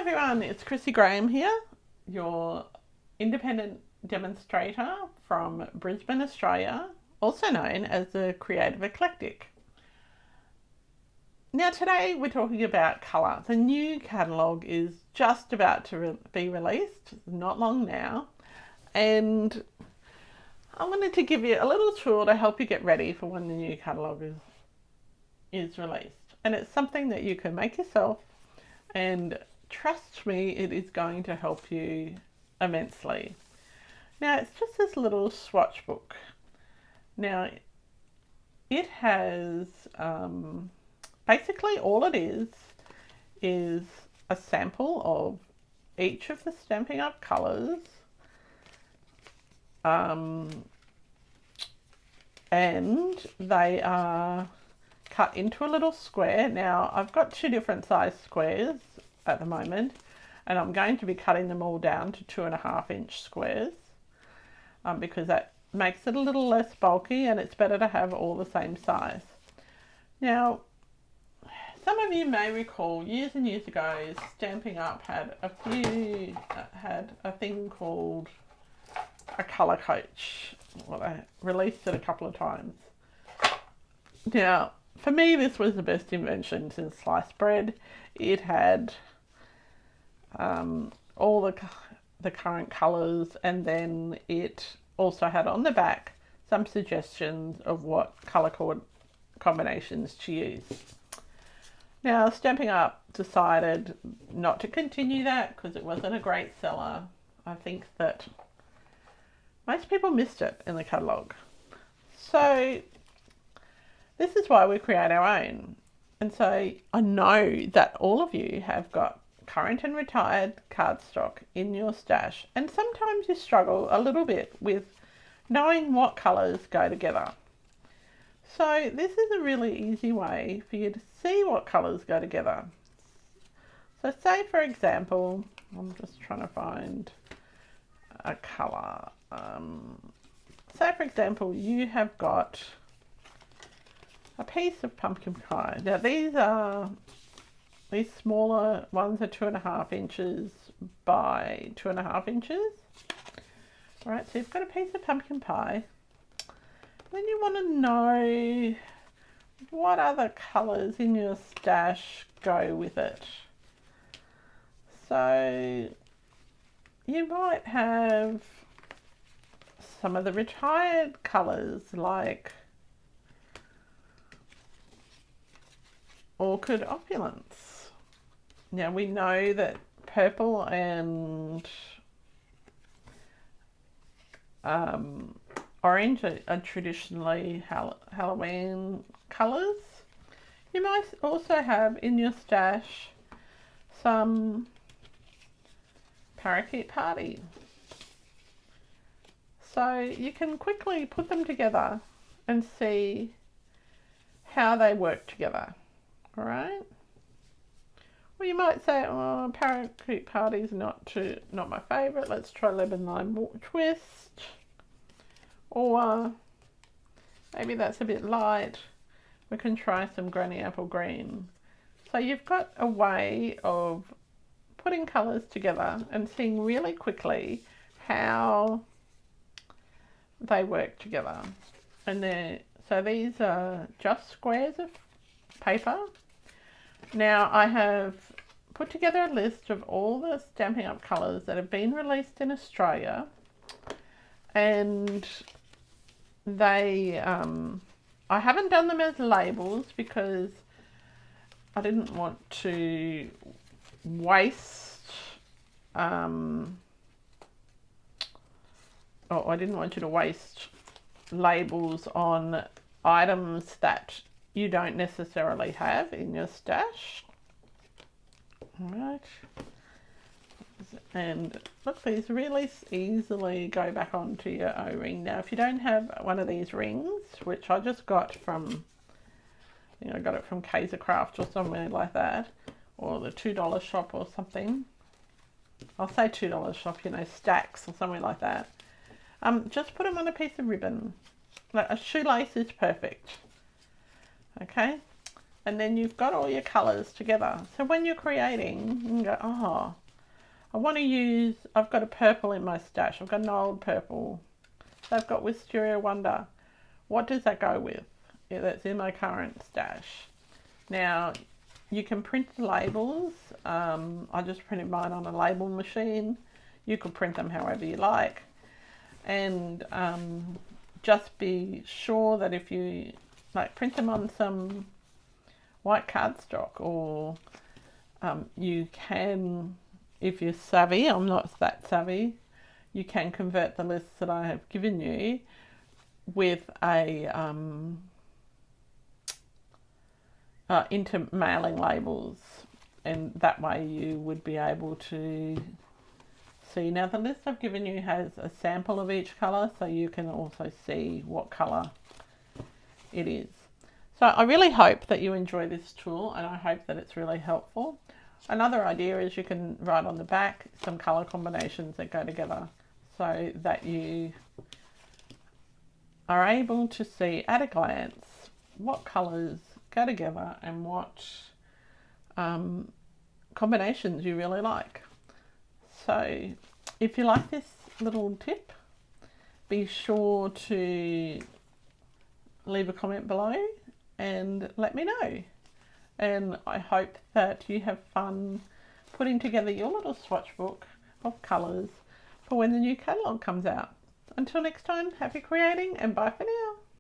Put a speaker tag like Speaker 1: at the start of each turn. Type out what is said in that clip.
Speaker 1: everyone, it's Chrissy Graham here, your independent demonstrator from Brisbane, Australia, also known as the Creative Eclectic. Now today we're talking about colour. The new catalogue is just about to be released, not long now, and I wanted to give you a little tool to help you get ready for when the new catalogue is released. And it's something that you can make yourself, and trust me, it is going to help you immensely. Now, it's just this little swatch book. Now, it has basically all it is a sample of each of the Stampin' Up! Colours, and they are cut into a little square. Now I've got two different size squares at the moment, and I'm going to be cutting them all down to 2.5 inch squares because that makes it a little less bulky, and it's better to have all the same size. Now, some of you may recall years and years ago, Stampin' Up! Had a thing called a colour coach. Well, they released it a couple of times. Now, for me, this was the best invention since sliced bread. It had all the current colours, and then it also had on the back some suggestions of what colour combinations to use. Now, Stampin' Up! Decided not to continue that because it wasn't a great seller. I think that most people missed it in the catalogue. So this is why we create our own. And so I know that all of you have got current and retired cardstock in your stash, and sometimes you struggle a little bit with knowing what colours go together. So this is a really easy way for you to see what colours go together. So say, for example, I'm just trying to find a colour. Say, for example, you have got a piece of pumpkin pie. Now these smaller ones are 2.5 inches by 2.5 inches. All right, so you've got a piece of pumpkin pie. Then you want to know what other colours in your stash go with it. So you might have some of the retired colours like Orchid Opulence. Now we know that purple and orange are traditionally Halloween colours. You might also have in your stash some Parakeet Party. So you can quickly put them together and see how they work together. All right. Well, you might say, "Oh, Parakeet Party's not my favourite. Let's try Lemon Lime Twist." Or maybe that's a bit light. We can try some Granny Apple Green. So you've got a way of putting colours together and seeing really quickly how they work together. And so these are just squares of paper. Now I have put together a list of all the Stampin' Up! Colours that have been released in Australia, and they I haven't done them as labels because I didn't want to waste I didn't want you to waste labels on items that you don't necessarily have in your stash. All right. And look, these really easily go back onto your O-ring. Now, if you don't have one of these rings, which I just got from, I got it from Papercraft or somewhere like that, or the $2 shop or something. I'll say $2 shop, Stacks or somewhere like that. Just put them on a piece of ribbon. Like a shoelace is perfect. Okay. And then you've got all your colours together. So when you're creating, you can go, oh, I want to use, I've got a purple in my stash. I've got an old purple. So I've got Wisteria Wonder. What does that go with? Yeah, that's in my current stash. Now, you can print the labels. I just printed mine on a label machine. You could print them however you like. And just be sure that if you print them on some white cardstock, or you can, if you're savvy, I'm not that savvy, you can convert the lists that I have given you with a into mailing labels, and that way you would be able to see. Now the list I've given you has a sample of each colour, so you can also see what colour it is. So I really hope that you enjoy this tool, and I hope that it's really helpful. Another idea is you can write on the back some colour combinations that go together, so that you are able to see at a glance what colours go together and what combinations you really like. So if you like this little tip, be sure to leave a comment below and let me know. And I hope that you have fun putting together your little swatch book of colours for when the new catalogue comes out. Until next time, happy creating and bye for now.